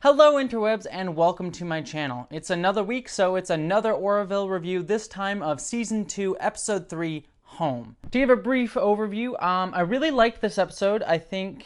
Hello interwebs and welcome to my channel. It's another week, so it's another Orville review, this time of Season 2, Episode 3, Home. To give a brief overview, I really liked this episode. I think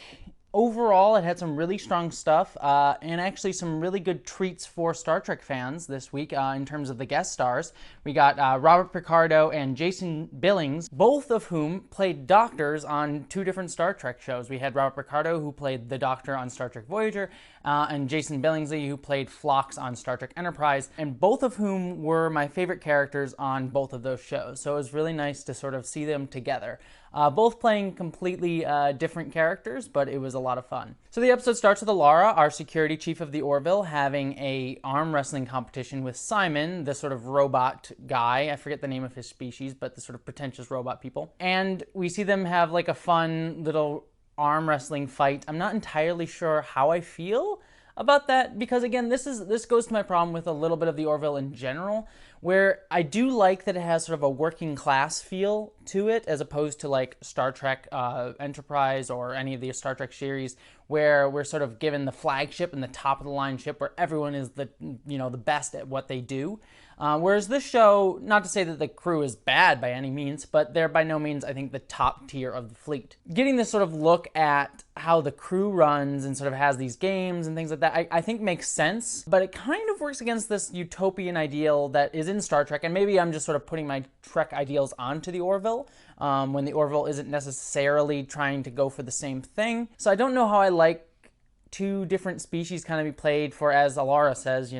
overall it had some really strong stuff and actually some really good treats for Star Trek fans this week in terms of the guest stars. We got Robert Picardo and Jason Billings, both of whom played doctors on two different Star Trek shows. We had Robert Picardo, who played the Doctor on Star Trek Voyager, and Jason Billingsley, who played Phlox on Star Trek Enterprise, and both of whom were my favorite characters on both of those shows. So it was really nice to sort of see them together. Both playing completely different characters, but it was a lot of fun. So the episode starts with Alara, our security chief of the Orville, having a arm wrestling competition with Simon, the sort of robot guy. I forget the name of his species, but the sort of pretentious robot people. And we see them have like a fun little arm wrestling fight. I'm not entirely sure how I feel about that, because again, this goes to my problem with a little bit of the Orville in general, where I do like that it has sort of a working class feel to it, as opposed to like Star Trek Enterprise or any of the Star Trek series, where we're sort of given the flagship and the top of the line ship where everyone is the best at what they do. Whereas this show, not to say that the crew is bad by any means, but they're by no means, I think, the top tier of the fleet. Getting this sort of look at how the crew runs and sort of has these games and things like that, I think makes sense, but it kind of works against this utopian ideal that is in Star Trek, and maybe I'm just sort of putting my Trek ideals onto the Orville, when the Orville isn't necessarily trying to go for the same thing. So I don't know how I like two different species kind of be played for, as Alara says,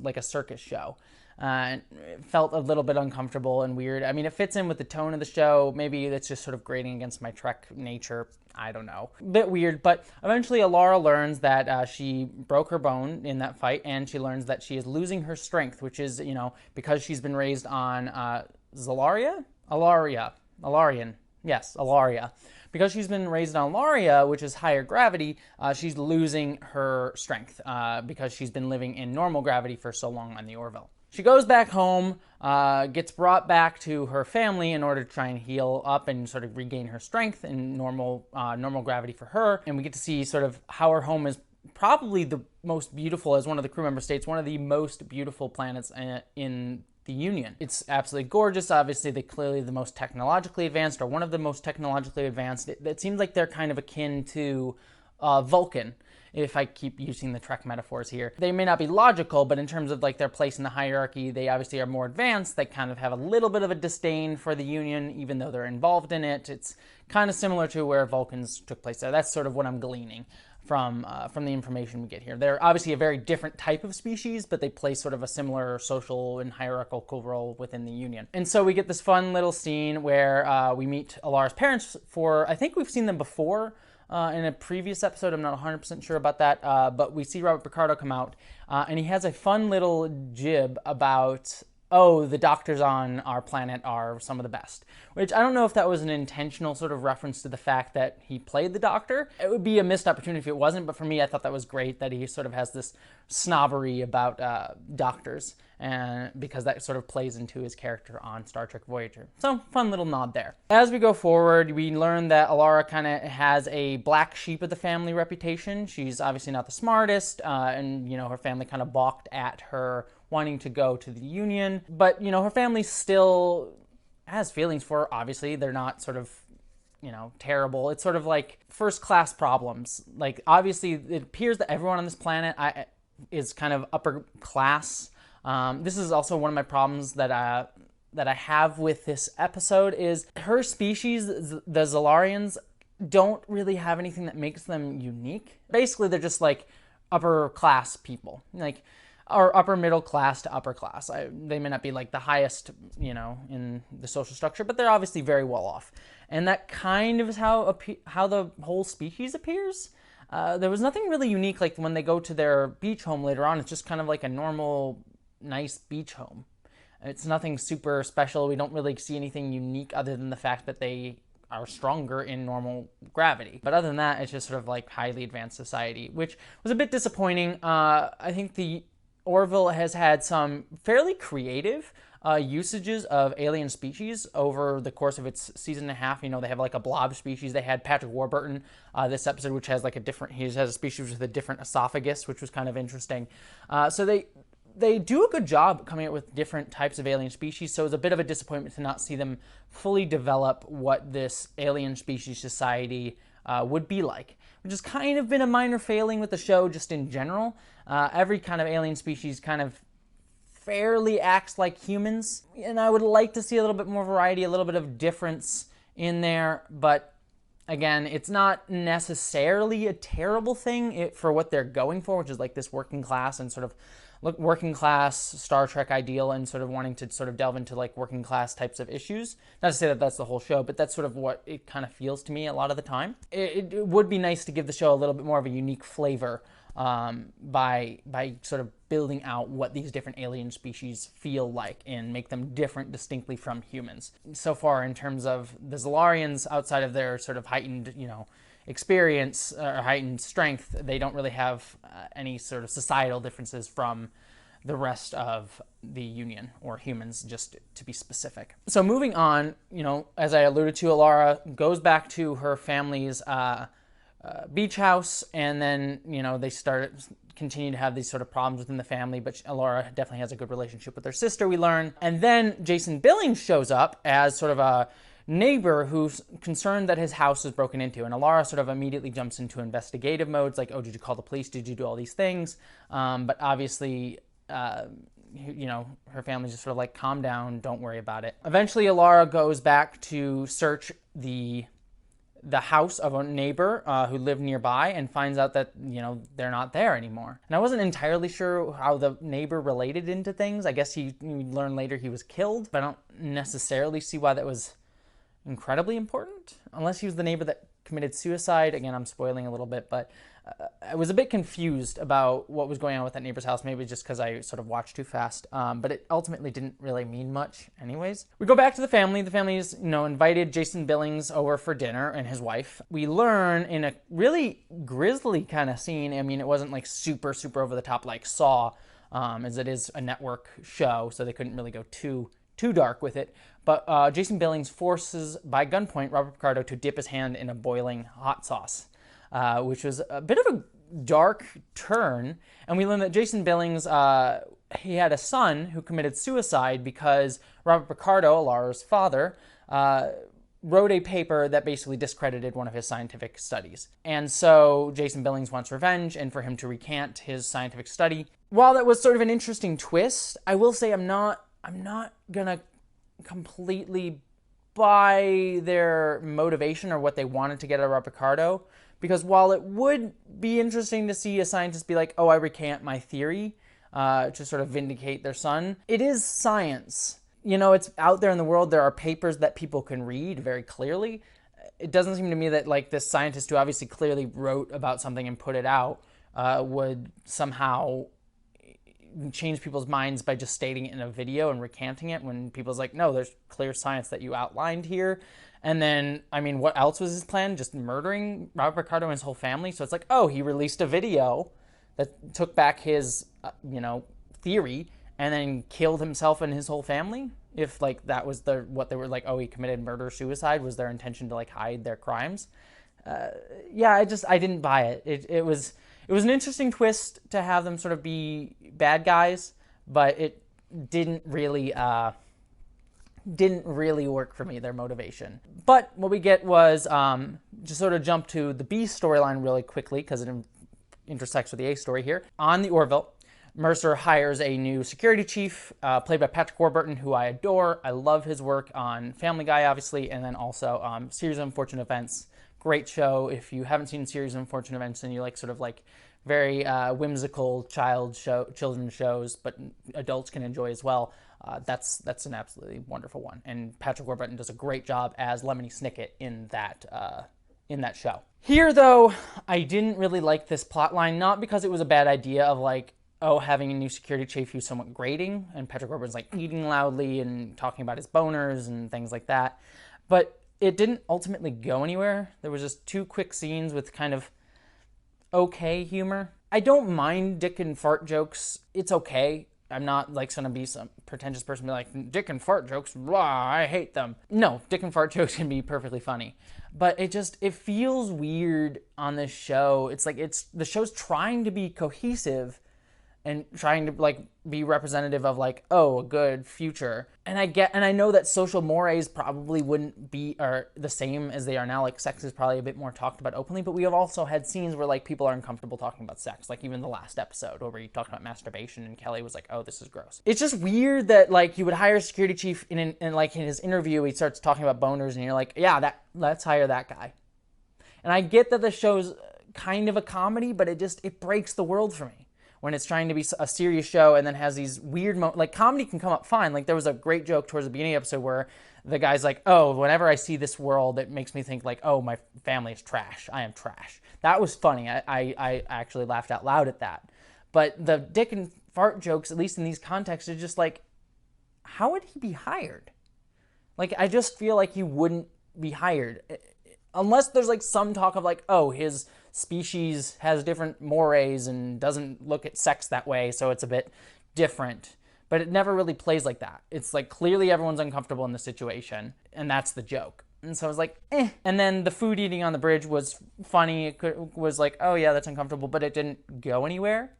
like a circus show. It felt a little bit uncomfortable and weird. I mean, it fits in with the tone of the show. Maybe it's just sort of grating against my Trek nature. I don't know. A bit weird, but eventually Alara learns that she broke her bone in that fight, and she learns that she is losing her strength, which is, because she's been raised on Zalaria? Alarian. Yes, Alaria. Because she's been raised on Alaria, which is higher gravity, she's losing her strength because she's been living in normal gravity for so long on the Orville. She goes back home, gets brought back to her family in order to try and heal up and sort of regain her strength in normal gravity for her. And we get to see sort of how her home is probably the most beautiful, as one of the crew members states, one of the most beautiful planets in the Union. It's absolutely gorgeous. Obviously, they're clearly the most technologically advanced, or one of the most technologically advanced. It seems like they're kind of akin to Vulcan, if I keep using the Trek metaphors here. They may not be logical, but in terms of like their place in the hierarchy, they obviously are more advanced. They kind of have a little bit of a disdain for the Union, even though they're involved in it. It's kind of similar to where Vulcans took place there. That's sort of what I'm gleaning from the information we get here. They're obviously a very different type of species, but they play sort of a similar social and hierarchical role within the Union. And so we get this fun little scene where we meet Alara's parents for, I think we've seen them before, in a previous episode. I'm not 100% sure about that, but we see Robert Picardo come out, and he has a fun little jib about, oh, the doctors on our planet are some of the best. Which I don't know if that was an intentional sort of reference to the fact that he played the Doctor. It would be a missed opportunity if it wasn't, but for me, I thought that was great that he sort of has this snobbery about doctors, and because that sort of plays into his character on Star Trek Voyager. So, fun little nod there. As we go forward, we learn that Alara kind of has a black sheep of the family reputation. She's obviously not the smartest, and, her family kind of balked at her wanting to go to the Union. But, her family still has feelings for her. Obviously, they're not sort of, terrible. It's sort of like first-class problems. Like, obviously, it appears that everyone on this planet is kind of upper class. This is also one of my problems that I have with this episode is her species, the Zalarians, don't really have anything that makes them unique. Basically, they're just like upper class people, like, or upper middle class to upper class. They may not be like the highest, in the social structure, but they're obviously very well off. And that kind of is how the whole species appears. There was nothing really unique, like when they go to their beach home later on, it's just kind of like a normal, nice beach home. It's nothing super special. We don't really see anything unique other than the fact that they are stronger in normal gravity. But other than that, it's just sort of like highly advanced society, which was a bit disappointing. I think the Orville has had some fairly creative usages of alien species over the course of its season and a half. You know, they have like a blob species. They had Patrick Warburton this episode, which has like he has a species with a different esophagus, which was kind of interesting. So they do a good job coming up with different types of alien species, so it's a bit of a disappointment to not see them fully develop what this alien species society would be like, which has kind of been a minor failing with the show just in general. Every kind of alien species kind of fairly acts like humans, and I would like to see a little bit more variety, a little bit of difference in there, but again, it's not necessarily a terrible thing for what they're going for, which is like this working class and sort of working class Star Trek ideal, and sort of wanting to sort of delve into like working class types of issues. Not to say that that's the whole show, but that's sort of what it kind of feels to me a lot of the time. It would be nice to give the show a little bit more of a unique flavor by sort of building out what these different alien species feel like and make them different distinctly from humans. So far, in terms of the Zalarians, outside of their sort of heightened, experience or heightened strength, they don't really have any sort of societal differences from the rest of the Union, or humans, just to be specific. So moving on, as I alluded to, Alara goes back to her family's beach house, and then, they continue to have these sort of problems within the family, but Alara definitely has a good relationship with her sister, we learn. And then Jason Billings shows up as sort of a neighbor who's concerned that his house was broken into, and Alara sort of immediately jumps into investigative modes, like, oh, did you call the police? Did you do all these things? But obviously, her family's just sort of like, calm down, don't worry about it. Eventually, Alara goes back to search the house of a neighbor who lived nearby, and finds out that, they're not there anymore. And I wasn't entirely sure how the neighbor related into things. I guess we learn later he was killed, but I don't necessarily see why that was incredibly important, unless he was the neighbor that committed suicide. Again, I'm spoiling a little bit, but I was a bit confused about what was going on with that neighbor's house, maybe just because I sort of watched too fast, but it ultimately didn't really mean much anyways. We go back to the family. The family's, invited Jason Billings over for dinner, and his wife. We learn in a really grisly kind of scene, I mean, it wasn't like super, super over the top like Saw, as it is a network show, so they couldn't really go too dark with it, but Jason Billings forces, by gunpoint, Robert Picardo to dip his hand in a boiling hot sauce, which was a bit of a dark turn. And we learned that Jason Billings, he had a son who committed suicide because Robert Picardo, Alara's father, wrote a paper that basically discredited one of his scientific studies. And so Jason Billings wants revenge, and for him to recant his scientific study. While that was sort of an interesting twist, I will say I'm not gonna completely buy their motivation or what they wanted to get out of Robert Picardo, because while it would be interesting to see a scientist be like, oh, I recant my theory to sort of vindicate their son, it is science. It's out there in the world. There are papers that people can read very clearly. It doesn't seem to me that like this scientist who obviously clearly wrote about something and put it out would somehow change people's minds by just stating it in a video and recanting it, when people's like, no, there's clear science that you outlined here. And then, I mean, what else was his plan? Just murdering Robert Picardo and his whole family? So it's like, oh, he released a video that took back his, theory, and then killed himself and his whole family? If, like, that was what they were like, oh, he committed murder, suicide, was their intention to, like, hide their crimes? I didn't buy it. It was an interesting twist to have them sort of be bad guys, but it didn't really work for me, their motivation. But what we get was, just sort of jump to the B storyline really quickly, because it intersects with the A story here. On the Orville, Mercer hires a new security chief, played by Patrick Warburton, who I adore. I love his work on Family Guy, obviously, and then also Series of Unfortunate Events. Great show. If you haven't seen Series of Unfortunate Events and you like sort of like very whimsical children's shows, but adults can enjoy as well, that's an absolutely wonderful one. And Patrick Warburton does a great job as Lemony Snicket in that show. Here, though, I didn't really like this plot line, not because it was a bad idea of like, oh, having a new security chief who's somewhat grating, and Patrick Warburton's like eating loudly and talking about his boners and things like that, but it didn't ultimately go anywhere. There was just 2 quick scenes with kind of okay humor. I don't mind dick and fart jokes. It's okay. I'm not like gonna be some pretentious person, be like, dick and fart jokes, blah, I hate them. No, dick and fart jokes can be perfectly funny. But it feels weird on this show. It's like the show's trying to be cohesive and trying to like be representative of like, oh, a good future. And I know that social mores probably wouldn't be are the same as they are now. Like sex is probably a bit more talked about openly, but we have also had scenes where like people are uncomfortable talking about sex. Like even the last episode where he talked about masturbation and Kelly was like, oh, this is gross. It's just weird that like you would hire a security chief in like in his interview, he starts talking about boners and you're like, yeah, let's hire that guy. And I get that the show's kind of a comedy, but it breaks the world for me when it's trying to be a serious show and then has these weird like comedy can come up fine. Like there was a great joke towards the beginning of the episode where the guy's like, oh, whenever I see this world, it makes me think like, oh, my family is trash. I am trash. That was funny. I actually laughed out loud at that. But the dick and fart jokes, at least in these contexts, are just like, how would he be hired? Like, I just feel like he wouldn't be hired. Unless there's like some talk of like, oh, his species has different mores and doesn't look at sex that way, so it's a bit different. But it never really plays like that. It's like clearly everyone's uncomfortable in the situation, and that's the joke. And so I was like, eh. And then the food eating on the bridge was funny. It was like, oh yeah, that's uncomfortable, but it didn't go anywhere.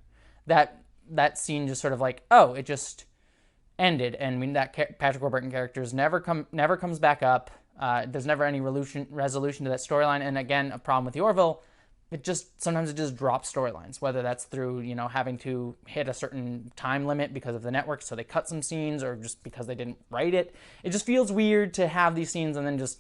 That scene just sort of like, oh, it just ended. And I mean, that Patrick Warburton character never comes back up. There's never any resolution to that storyline. And again, a problem with the Orville, sometimes it just drops storylines, whether that's through, having to hit a certain time limit because of the network, so they cut some scenes, or just because they didn't write it. It just feels weird to have these scenes and then just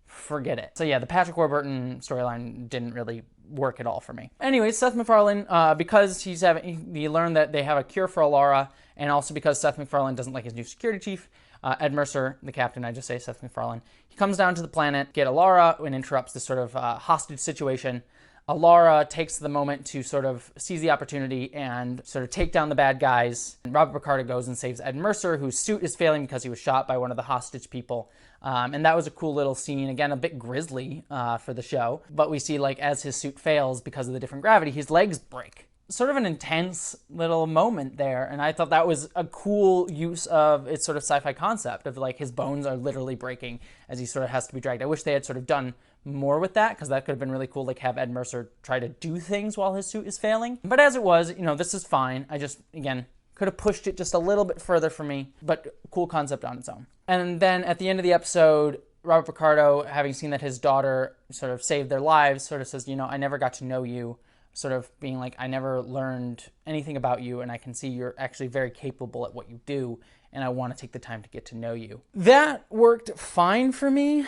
forget it. So yeah, the Patrick Warburton storyline didn't really work at all for me. Anyway, Seth MacFarlane, because he learned that they have a cure for Alara, and also because Seth MacFarlane doesn't like his new security chief, Ed Mercer, the captain, I just say Seth MacFarlane, he comes down to the planet, get Alara, and interrupts this sort of hostage situation. Alara takes the moment to sort of seize the opportunity and sort of take down the bad guys. And Robert Picardo goes and saves Ed Mercer, whose suit is failing because he was shot by one of the hostage people. And that was a cool little scene, again, a bit grisly for the show. But we see, like, as his suit fails because of the different gravity, his legs break. Sort of an intense little moment there, and I thought that was a cool use of its sort of sci-fi concept of, like, his bones are literally breaking as he sort of has to be dragged. I wish they had sort of done more with that, because that could have been really cool, like have Ed Mercer try to do things while his suit is failing. But as it was, this is fine. I just, again, could have pushed it just a little bit further for me, but cool concept on its own. And then at the end of the episode, Robert Picardo, having seen that his daughter sort of saved their lives, sort of says, I never got to know you, sort of being like, I never learned anything about you, and I can see you're actually very capable at what you do, and I want to take the time to get to know you. That worked fine for me.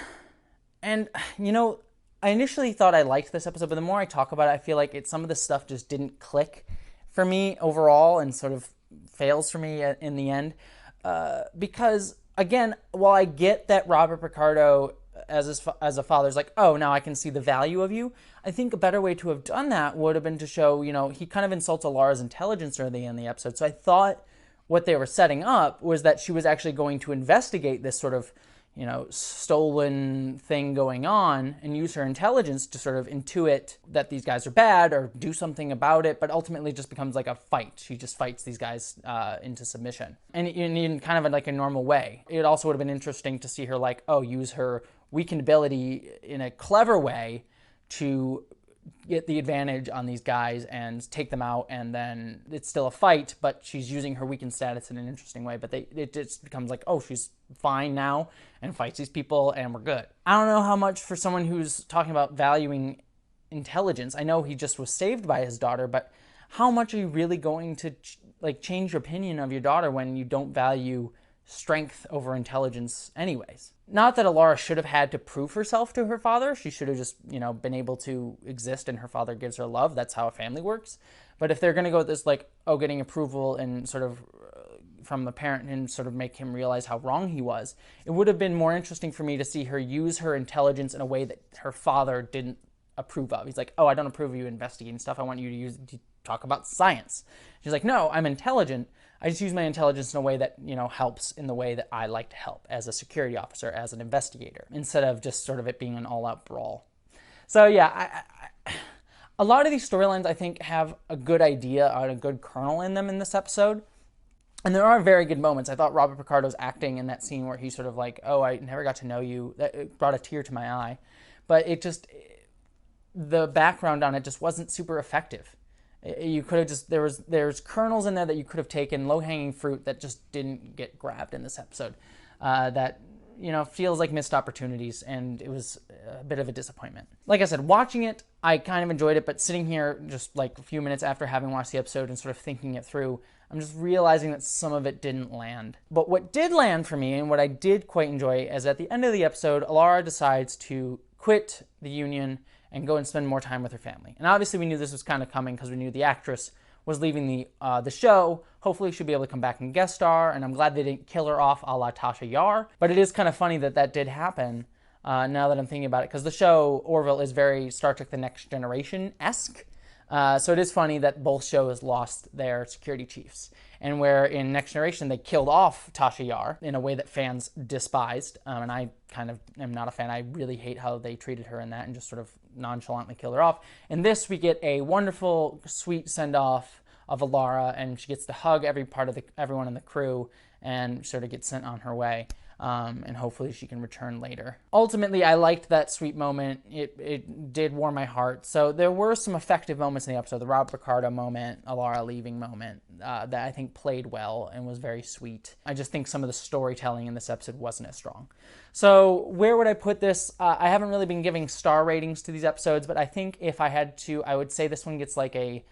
And, I initially thought I liked this episode, but the more I talk about it, I feel like some of the stuff just didn't click for me overall and sort of fails for me in the end. Because, again, while I get that Robert Picardo as a father is like, oh, now I can see the value of you, I think a better way to have done that would have been to show, he kind of insults Alara's intelligence early in the episode. So I thought what they were setting up was that she was actually going to investigate this sort of stolen thing going on and use her intelligence to sort of intuit that these guys are bad or do something about it, but ultimately just becomes like a fight. She just fights these guys into submission. And in kind of like a normal way. It also would have been interesting to see her like, use her weakened ability in a clever way to get the advantage on these guys and take them out, and then it's still a fight, but she's using her weakened status in an interesting way. But it just becomes like, she's fine now and fights these people and we're good. I don't know how much for someone who's talking about valuing intelligence. I know he just was saved by his daughter, but how much are you really going to change your opinion of your daughter when you don't value strength over intelligence anyways? Not that Alara should have had to prove herself to her father. She should have just, been able to exist and her father gives her love. That's how a family works. But if they're going to go with this, getting approval and sort of from the parent and sort of make him realize how wrong he was, it would have been more interesting for me to see her use her intelligence in a way that her father didn't approve of. He's like, I don't approve of you investigating stuff. I want you to talk about science. She's like, no, I'm intelligent. I just use my intelligence in a way that, helps in the way that I like to help as a security officer, as an investigator, instead of just sort of it being an all-out brawl. So yeah, a lot of these storylines I think have a good idea and a good kernel in them in this episode. And there are very good moments. I thought Robert Picardo's acting in that scene where he's sort of like, oh, I never got to know you, that brought a tear to my eye. But it just, the background on it just wasn't super effective. You could have just, there's kernels in there that you could have taken, low-hanging fruit that just didn't get grabbed in this episode. That, you know, feels like missed opportunities, and it was a bit of a disappointment. Like I said, watching it, I kind of enjoyed it, but sitting here just like a few minutes after having watched the episode and sort of thinking it through, I'm just realizing that some of it didn't land. But what did land for me, and what I did quite enjoy, is at the end of the episode, Alara decides to quit the union and go and spend more time with her family. And obviously we knew this was kind of coming because we knew the actress was leaving the show. Hopefully she'll be able to come back and guest star, and I'm glad they didn't kill her off a la Tasha Yar. But it is kind of funny that that did happen now that I'm thinking about it, because the show Orville is very Star Trek The Next Generation-esque. So it is funny that both shows lost their security chiefs. And where in Next Generation they killed off Tasha Yar in a way that fans despised, and I kind of am not a fan. I really hate how they treated her in that and just sort of nonchalantly killed her off. In this, we get a wonderful, sweet send-off of Alara, and she gets to hug everyone in the crew and sort of gets sent on her way. And hopefully she can return later. Ultimately, I liked that sweet moment. It did warm my heart. So there were some effective moments in the episode. The Rob Picardo moment, Alara leaving moment, that I think played well and was very sweet. I just think some of the storytelling in this episode wasn't as strong. So where would I put this? I haven't really been giving star ratings to these episodes, but I think if I had to, I would say this one gets like a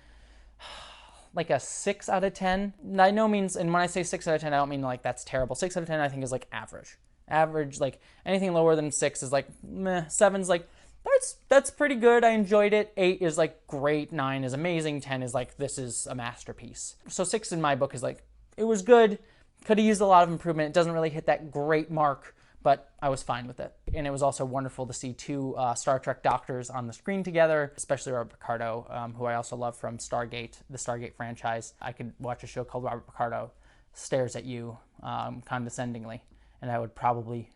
6 out of 10. By no means, and when I say 6 out of 10, I don't mean like that's terrible. 6 out of 10 I think is like average. Average, like anything lower than 6 is like meh. 7's like, that's pretty good. I enjoyed it. 8 is like great. 9 is amazing. 10 is like, this is a masterpiece. So 6 in my book is like, it was good. Could have used a lot of improvement. It doesn't really hit that great mark, but I was fine with it. And it was also wonderful to see two Star Trek doctors on the screen together, especially Robert Picardo, who I also love from Stargate, the Stargate franchise. I could watch a show called Robert Picardo Stares at You condescendingly, and I would probably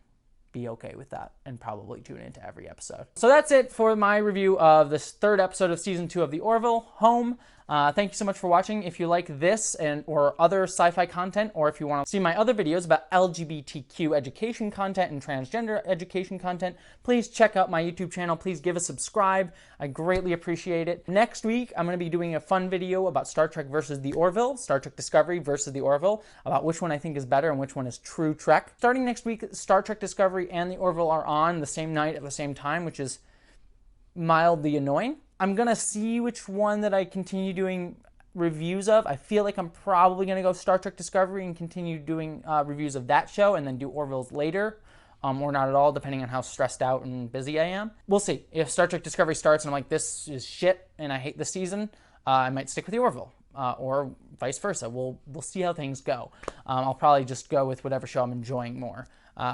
be okay with that and probably tune into every episode. So that's it for my review of this 3rd episode of Season 2 of The Orville, Home. Thank you so much for watching. If you like this or other sci-fi content, or if you want to see my other videos about LGBTQ education content and transgender education content, please check out my YouTube channel. Please give a subscribe. I greatly appreciate it. Next week, I'm going to be doing a fun video about Star Trek versus The Orville, Star Trek Discovery versus The Orville, about which one I think is better and which one is true Trek. Starting next week, Star Trek Discovery and The Orville are on the same night at the same time, which is mildly annoying. I'm going to see which one that I continue doing reviews of. I feel like I'm probably going to go Star Trek Discovery and continue doing reviews of that show and then do Orville's later, or not at all, depending on how stressed out and busy I am. We'll see. If Star Trek Discovery starts and I'm like, this is shit and I hate this season, I might stick with the Orville, or vice versa. We'll see how things go. I'll probably just go with whatever show I'm enjoying more,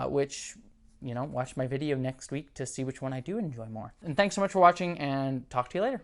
which, you know, watch my video next week to see which one I do enjoy more. And thanks so much for watching, and talk to you later.